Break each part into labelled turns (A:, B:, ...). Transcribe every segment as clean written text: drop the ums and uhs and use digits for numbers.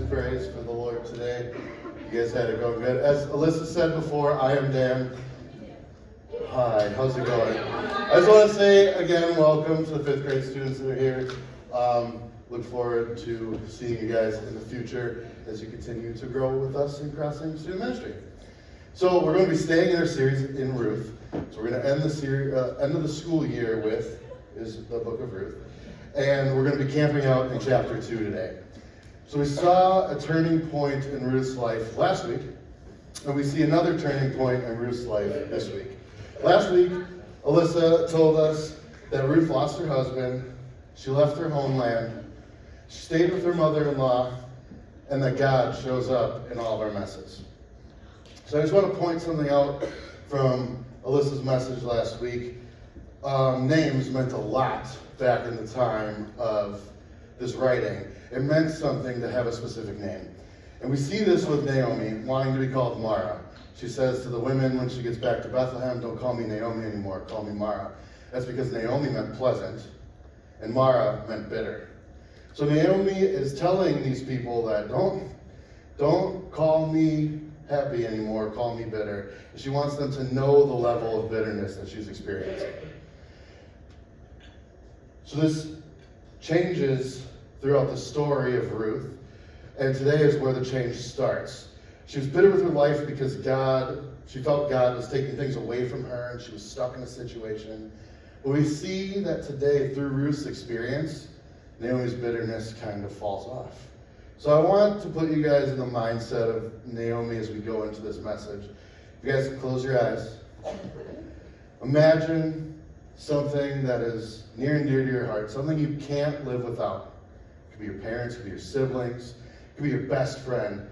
A: praise for the Lord today. You guys had it going good. As Alyssa said before, I am Dan. Hi, how's it going? I just want to say again, welcome to the 5th grade students that are here. Look forward to seeing you guys in the future as you continue to grow with us in CrossWay Student Ministry. So we're going to be staying in our series in Ruth. So we're going to end the series, end of the school year with is the book of Ruth. And we're going to be camping out in chapter 2 today. So we saw a turning point in Ruth's life last week, and we see another turning point in Ruth's life this week. Last week, Alyssa told us that Ruth lost her husband, she left her homeland, she stayed with her mother-in-law, and that God shows up in all of our messes. So I just want to point something out from Alyssa's message last week. Names meant a lot back in the time of this writing. It meant something to have a specific name. And we see this with Naomi wanting to be called Mara. She says to the women when she gets back to Bethlehem, don't call me Naomi anymore, call me Mara. That's because Naomi meant pleasant, and Mara meant bitter. So Naomi is telling these people that don't call me happy anymore, call me bitter. She wants them to know the level of bitterness that she's experiencing. So this changes throughout the story of Ruth, and today is where the change starts. She was bitter with her life because she felt God was taking things away from her, and she was stuck in a situation. But we see that today, through Ruth's experience, Naomi's bitterness kind of falls off. So I want to put you guys in the mindset of Naomi as we go into this message. If you guys can close your eyes. Imagine something that is near and dear to your heart, something you can't live without. It could be your parents, it could be your siblings, it could be your best friend, it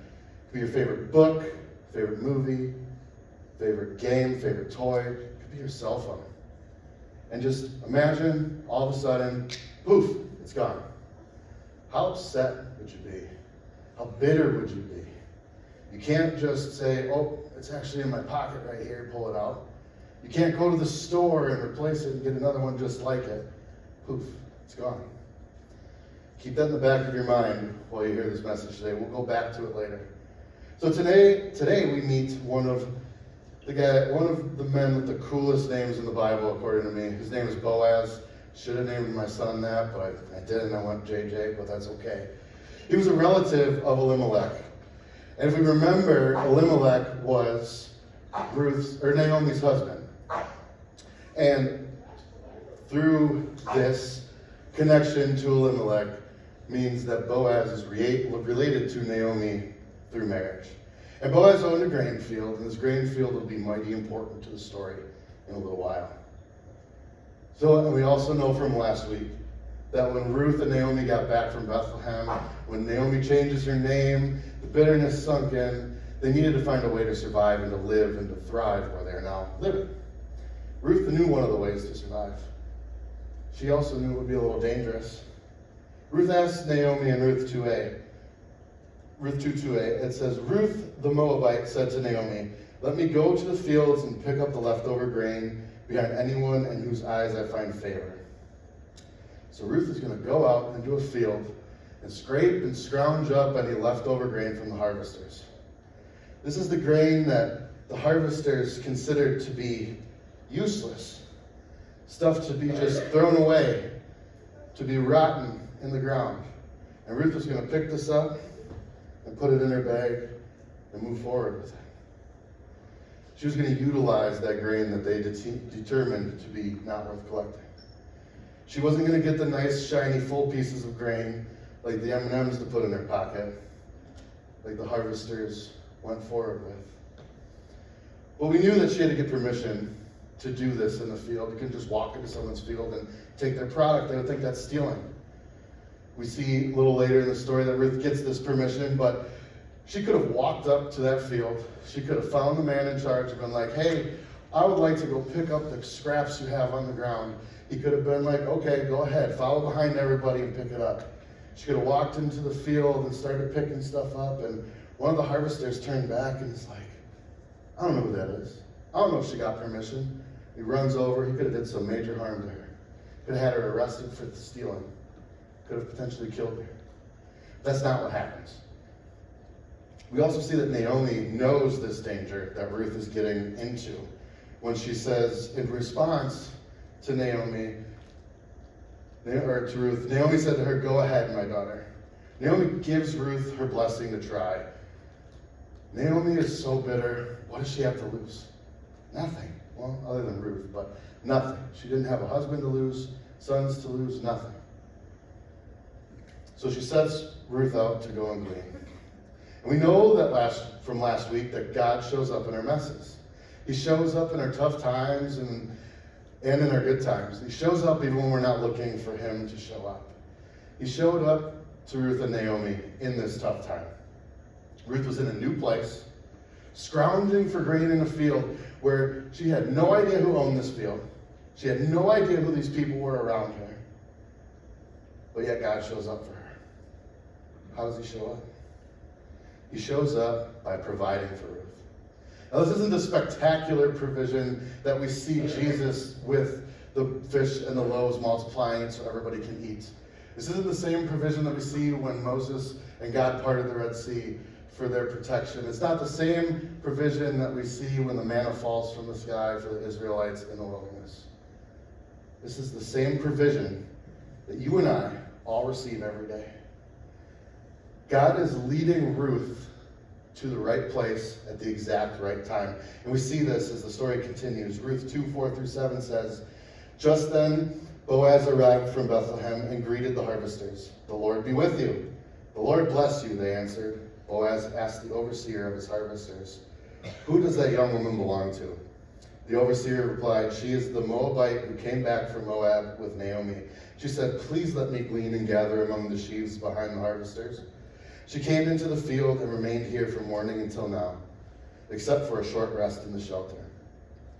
A: could be your favorite book, favorite movie, favorite game, favorite toy, it could be your cell phone. And just imagine all of a sudden, poof, it's gone. How upset would you be? How bitter would you be? You can't just say, oh, it's actually in my pocket right here, pull it out. You can't go to the store and replace it and get another one just like it. Poof, it's gone. Keep that in the back of your mind while you hear this message today. We'll go back to it later. So today we meet one of the men with the coolest names in the Bible, according to me. His name is Boaz. Should have named my son that, but I didn't. I went JJ, but that's okay. He was a relative of Elimelech. And if we remember, Elimelech was Naomi's husband. And through this connection to Elimelech means that Boaz is related to Naomi through marriage. And Boaz owned a grain field, and this grain field will be mighty important to the story in a little while. So, and we also know from last week that when Ruth and Naomi got back from Bethlehem, when Naomi changes her name, the bitterness sunk in, they needed to find a way to survive and to live and to thrive where they are now living. Ruth knew one of the ways to survive. She also knew it would be a little dangerous. Ruth asked Naomi in Ruth 2:2a, it says, Ruth the Moabite said to Naomi, let me go to the fields and pick up the leftover grain behind anyone in whose eyes I find favor. So Ruth is going to go out into a field and scrape and scrounge up any leftover grain from the harvesters. This is the grain that the harvesters considered to be useless, stuff to be just thrown away, to be rotten in the ground. And Ruth was going to pick this up and put it in her bag and move forward with it. She was going to utilize that grain that they determined to be not worth collecting. She wasn't going to get the nice, shiny, full pieces of grain like the M&Ms to put in her pocket, like the harvesters went forward with. Well, we knew that she had to get permission to do this in the field. You couldn't just walk into someone's field and take their product. They would think that's stealing. We see a little later in the story that Ruth gets this permission, but she could have walked up to that field. She could have found the man in charge and been like, hey, I would like to go pick up the scraps you have on the ground. He could have been like, okay, go ahead, follow behind everybody and pick it up. She could have walked into the field and started picking stuff up, and one of the harvesters turned back and is like, I don't know who that is. I don't know if she got permission. He runs over. He could have did some major harm to her. Could have had her arrested for stealing. Could have potentially killed her. That's not what happens. We also see that Naomi knows this danger that Ruth is getting into when she says, in response to Ruth, Naomi said to her, "Go ahead, my daughter." Naomi gives Ruth her blessing to try. Naomi is so bitter. What does she have to lose? Nothing. Well, other than Ruth, but nothing. She didn't have a husband to lose, sons to lose, nothing. So she sets Ruth out to go and glean. And we know that from last week that God shows up in our messes. He shows up in our tough times and in our good times. He shows up even when we're not looking for him to show up. He showed up to Ruth and Naomi in this tough time. Ruth was in a new place, scrounging for grain in a field where she had no idea who owned this field. She had no idea who these people were around her. But yet God shows up for her. How does he show up? He shows up by providing for Ruth. Now, this isn't the spectacular provision that we see Jesus with the fish and the loaves multiplying it so everybody can eat. This isn't the same provision that we see when Moses and God parted the Red Sea for their protection. It's not the same provision that we see when the manna falls from the sky for the Israelites in the wilderness. This is the same provision that you and I all receive every day. God is leading Ruth to the right place at the exact right time. And we see this as the story continues. Ruth 2:4-7 says, "Just then Boaz arrived from Bethlehem and greeted the harvesters. 'The Lord be with you.' 'The Lord bless you,' they answered. Boaz asked the overseer of his harvesters, 'Who does that young woman belong to?' The overseer replied, 'She is the Moabite who came back from Moab with Naomi. She said, "Please let me glean and gather among the sheaves behind the harvesters." She came into the field and remained here from morning until now, except for a short rest in the shelter.'"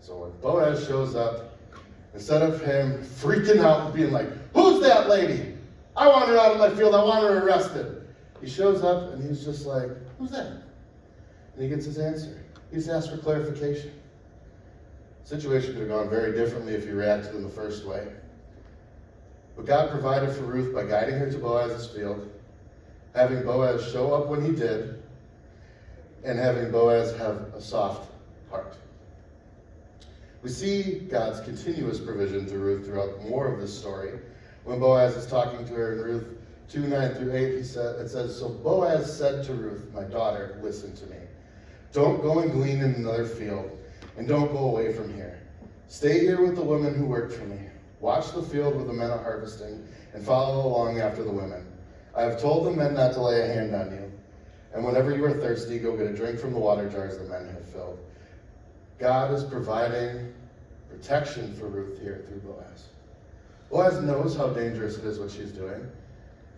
A: So when Boaz shows up, instead of him freaking out and being like, "Who's that lady? I want her out of my field. I want her arrested," he shows up and he's just like, "Who's that?" And he gets his answer. He's asked for clarification. The situation could have gone very differently if he reacted in the first way. But God provided for Ruth by guiding her to Boaz's field, having Boaz show up when he did, and having Boaz have a soft heart. We see God's continuous provision to Ruth throughout more of this story. When Boaz is talking to her in Ruth 2:9-8, it says, "So Boaz said to Ruth, 'My daughter, listen to me. Don't go and glean in another field, and don't go away from here. Stay here with the women who work for me. Watch the field where the men are harvesting, and follow along after the women. I have told the men not to lay a hand on you. And whenever you are thirsty, go get a drink from the water jars the men have filled.'" God is providing protection for Ruth here through Boaz. Boaz knows how dangerous it is what she's doing.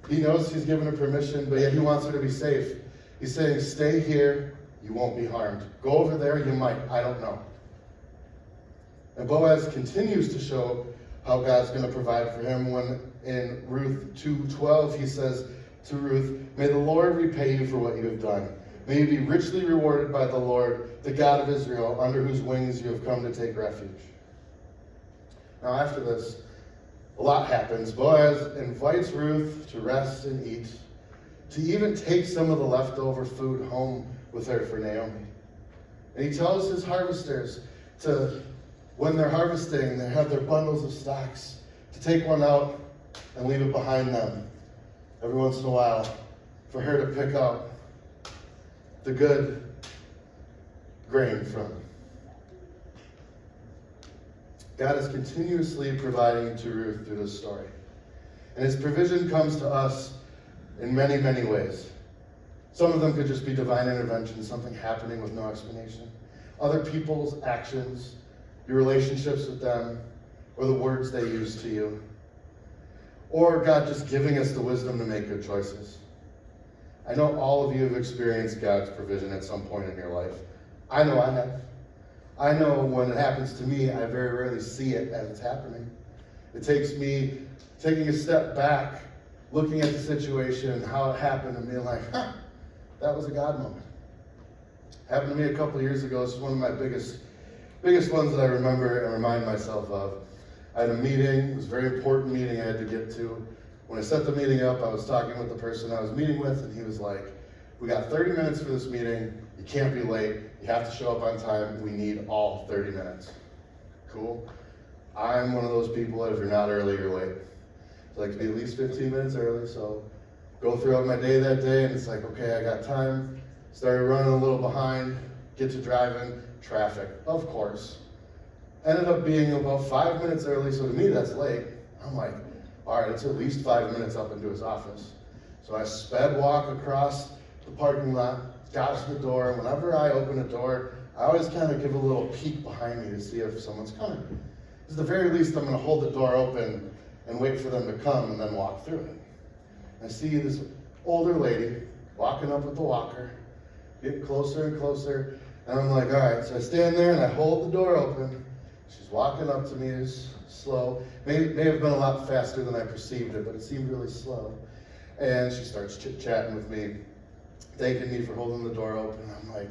A: He knows he's given her permission, but yet he wants her to be safe. He's saying, "Stay here, you won't be harmed. Go over there, you might, I don't know." And Boaz continues to show how God's going to provide for him when in Ruth 2:12 he says to Ruth, "May the Lord repay you for what you have done. May you be richly rewarded by the Lord, the God of Israel, under whose wings you have come to take refuge." Now after this, a lot happens. Boaz invites Ruth to rest and eat, to even take some of the leftover food home with her for Naomi. And he tells his harvesters to, when they're harvesting, they have their bundles of stalks, to take one out and leave it behind them every once in a while for her to pick out the good grain from. God is continuously providing to Ruth through this story. And his provision comes to us in many, many ways. Some of them could just be divine intervention, something happening with no explanation. Other people's actions, your relationships with them, or the words they use to you. Or God just giving us the wisdom to make good choices. I know all of you have experienced God's provision at some point in your life. I know I have. I know when it happens to me, I very rarely see it as it's happening. It takes me taking a step back, looking at the situation, how it happened, and being like, that was a God moment. Happened to me a couple of years ago. This is one of my biggest ones that I remember and remind myself of. I had a meeting. It was a very important meeting I had to get to. When I set the meeting up, I was talking with the person I was meeting with, and he was like, We got 30 minutes for this meeting. You can't be late. You have to show up on time. We need all 30 minutes. Cool? I'm one of those people that if you're not early, you're late. I like to be at least 15 minutes early, so go throughout my day that day, and it's like, okay, I got time. Started running a little behind, get to driving, traffic, of course. Ended up being about 5 minutes early, so to me that's late. I'm like, all right, it's at least 5 minutes up into his office. So I sped walk across the parking lot, got to the door, and whenever I open a door, I always kind of give a little peek behind me to see if someone's coming. At the very least, I'm going to hold the door open and wait for them to come and then walk through it. I see this older lady walking up with the walker, get closer and closer, and I'm like, all right, so I stand there and I hold the door open. She's walking up to me, it's slow. May have been a lot faster than I perceived it, but it seemed really slow. And she starts chit-chatting with me, thanking me for holding the door open. I'm like,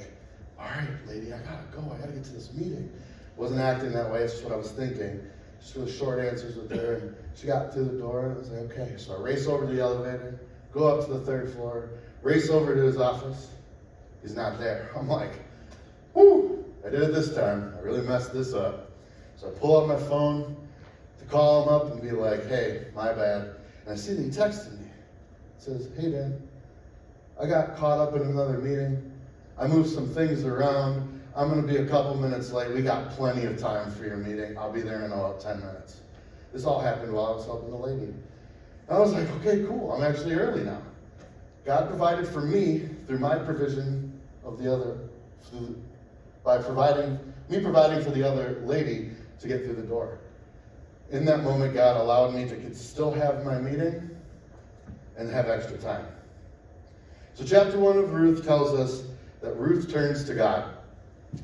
A: all right, lady, I gotta go. I gotta get to this meeting. Wasn't acting that way, it's just what I was thinking. Just really short answers with her. And she got through the door, and I was like, okay. So I race over to the elevator, go up to the 3rd floor, race over to his office. He's not there. I'm like, whoo, I did it this time. I really messed this up. So I pull out my phone to call him up and be like, hey, my bad. And I see that he texted me. He says, hey, Dan, I got caught up in another meeting. I moved some things around. I'm going to be a couple minutes late. We got plenty of time for your meeting. I'll be there in about 10 minutes. This all happened while I was helping the lady. And I was like, okay, cool. I'm actually early now. God provided for me through my provision of the other, by providing for the other lady to get through the door. In that moment, God allowed me to still have my meeting and have extra time. So chapter 1 of Ruth tells us that Ruth turns to God.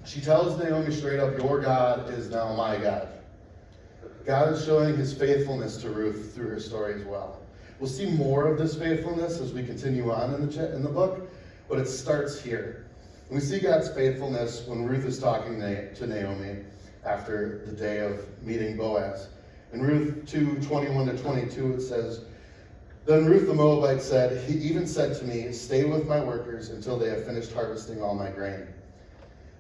A: She tells Naomi straight up, your God is now my God. God is showing his faithfulness to Ruth through her story as well. We'll see more of this faithfulness as we continue on in the book, but it starts here. We see God's faithfulness when Ruth is talking to Naomi after the day of meeting Boaz. In Ruth 2:21-22, it says, then Ruth the Moabite said, he even said to me, stay with my workers until they have finished harvesting all my grain.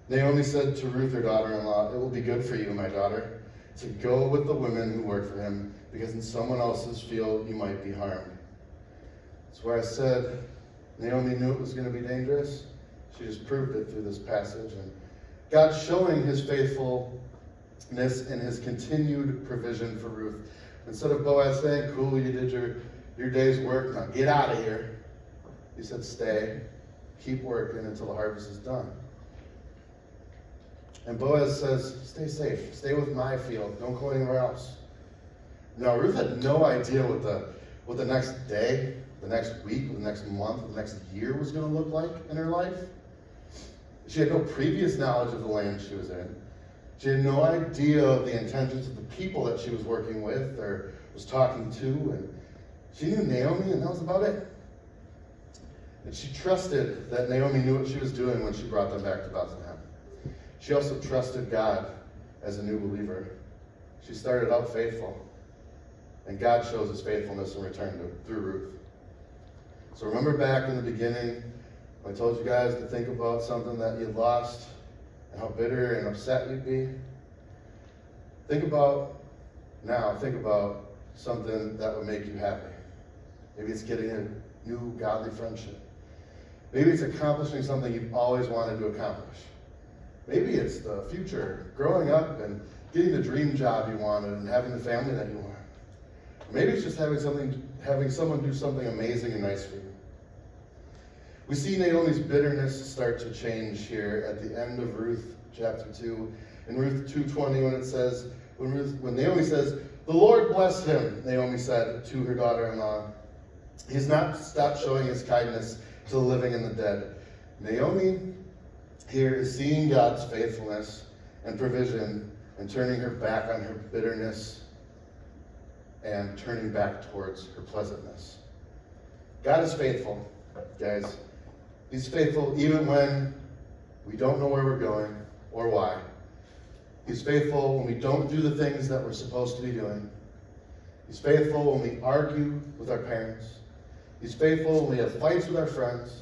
A: Naomi said to Ruth, her daughter-in-law, it will be good for you, my daughter, to go with the women who work for him, because in someone else's field you might be harmed. That's where I said Naomi knew it was going to be dangerous. She just proved it through this passage. And God's showing his faithfulness and his continued provision for Ruth. Instead of Boaz saying, cool, you did your day's work, now get out of here. He said, stay, keep working until the harvest is done. And Boaz says, stay safe, stay with my field, don't go anywhere else. Now, Ruth had no idea what the next day, the next week, the next month, the next year was going to look like in her life. She had no previous knowledge of the land she was in. She had no idea of the intentions of the people that she was working with or was talking to. And she knew Naomi, and that was about it. And she trusted that Naomi knew what she was doing when she brought them back to Bethlehem. She also trusted God as a new believer. She started out faithful, and God shows his faithfulness in return through Ruth. So remember back in the beginning, I told you guys to think about something that you lost and how bitter and upset you'd be. Think about something that would make you happy. Maybe it's getting a new godly friendship. Maybe it's accomplishing something you've always wanted to accomplish. Maybe it's the future, growing up and getting the dream job you wanted and having the family that you want. Or maybe it's just having someone do something amazing and nice for you. We see Naomi's bitterness start to change here at the end of Ruth chapter 2. In Ruth 2:20, when Naomi says, the Lord bless him, Naomi said to her daughter-in-law. He has not stopped showing his kindness to the living and the dead. Naomi here is seeing God's faithfulness and provision and turning her back on her bitterness and turning back towards her pleasantness. God is faithful, guys. He's faithful even when we don't know where we're going or why. He's faithful when we don't do the things that we're supposed to be doing. He's faithful when we argue with our parents. He's faithful when we have fights with our friends.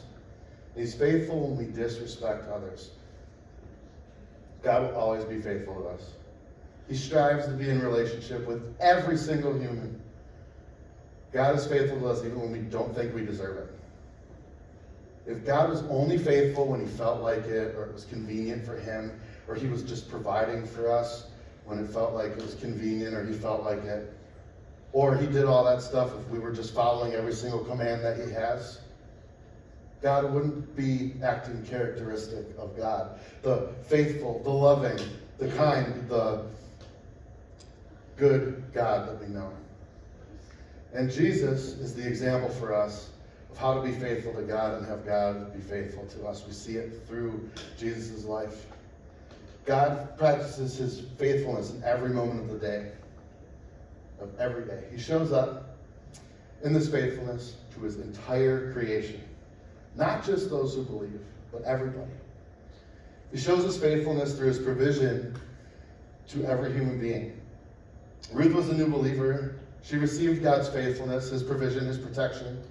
A: He's faithful when we disrespect others. God will always be faithful to us. He strives to be in relationship with every single human. God is faithful to us even when we don't think we deserve it. If God was only faithful when he felt like it, or it was convenient for him, or he was just providing for us when it felt like it was convenient, or he felt like it, or he did all that stuff if we were just following every single command that he has, God wouldn't be acting characteristic of God. The faithful, the loving, the kind, the good God that we know. And Jesus is the example for us of how to be faithful to God and have God be faithful to us. We see it through Jesus' life. God practices his faithfulness in every moment of the day, of every day. He shows up in this faithfulness to his entire creation. Not just those who believe, but everybody. He shows his faithfulness through his provision to every human being. Ruth was a new believer. She received God's faithfulness, his provision, his protection.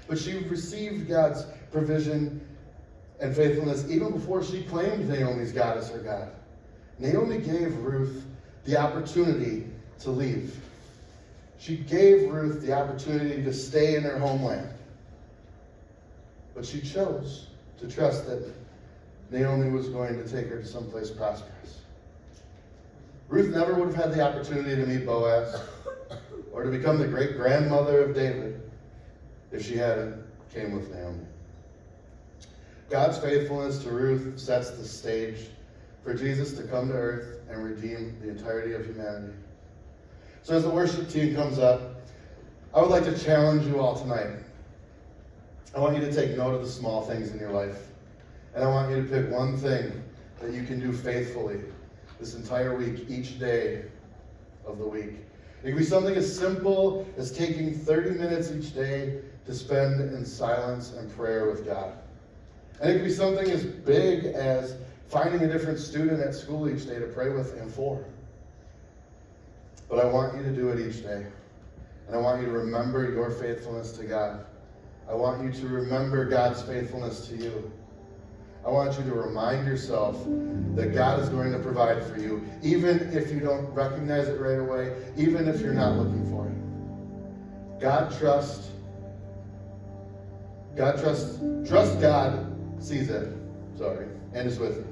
A: But she received God's provision and faithfulness even before she claimed Naomi's God as her God. Naomi gave Ruth the opportunity to leave. She gave Ruth the opportunity to stay in her homeland. But she chose to trust that Naomi was going to take her to someplace prosperous. Ruth never would have had the opportunity to meet Boaz or to become the great-grandmother of David if she hadn't came with Naomi. God's faithfulness to Ruth sets the stage for Jesus to come to earth and redeem the entirety of humanity. So as the worship team comes up, I would like to challenge you all tonight. I want you to take note of the small things in your life. And I want you to pick one thing that you can do faithfully this entire week, each day of the week. It can be something as simple as taking 30 minutes each day to spend in silence and prayer with God. And it can be something as big as finding a different student at school each day to pray with and for. But I want you to do it each day. And I want you to remember your faithfulness to God. I want you to remember God's faithfulness to you. I want you to remind yourself that God is going to provide for you, even if you don't recognize it right away, even if you're not looking for it. Trust God sees it, and is with you.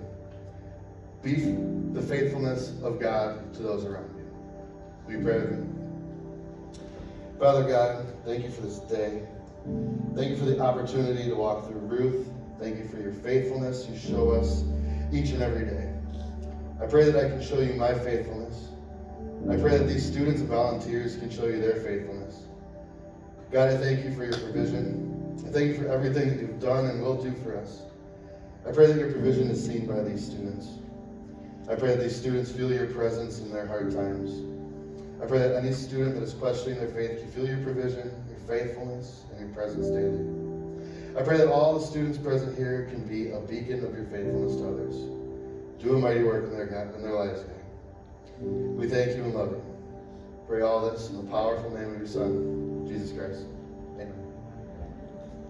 A: Be the faithfulness of God to those around you. We pray with me. Father God, thank you for this day. Thank you for the opportunity to walk through Ruth. Thank you for your faithfulness you show us each and every day. I pray that I can show you my faithfulness. I pray that these students and volunteers can show you their faithfulness. God, I thank you for your provision. I thank you for everything that you've done and will do for us. I pray that your provision is seen by these students. I pray that these students feel your presence in their hard times. I pray that any student that is questioning their faith can feel your provision, your faithfulness, and your presence daily. I pray that all the students present here can be a beacon of your faithfulness to others. Do a mighty work in their lives, God. We thank you and love you. Pray all this in the powerful name of your Son, Jesus Christ.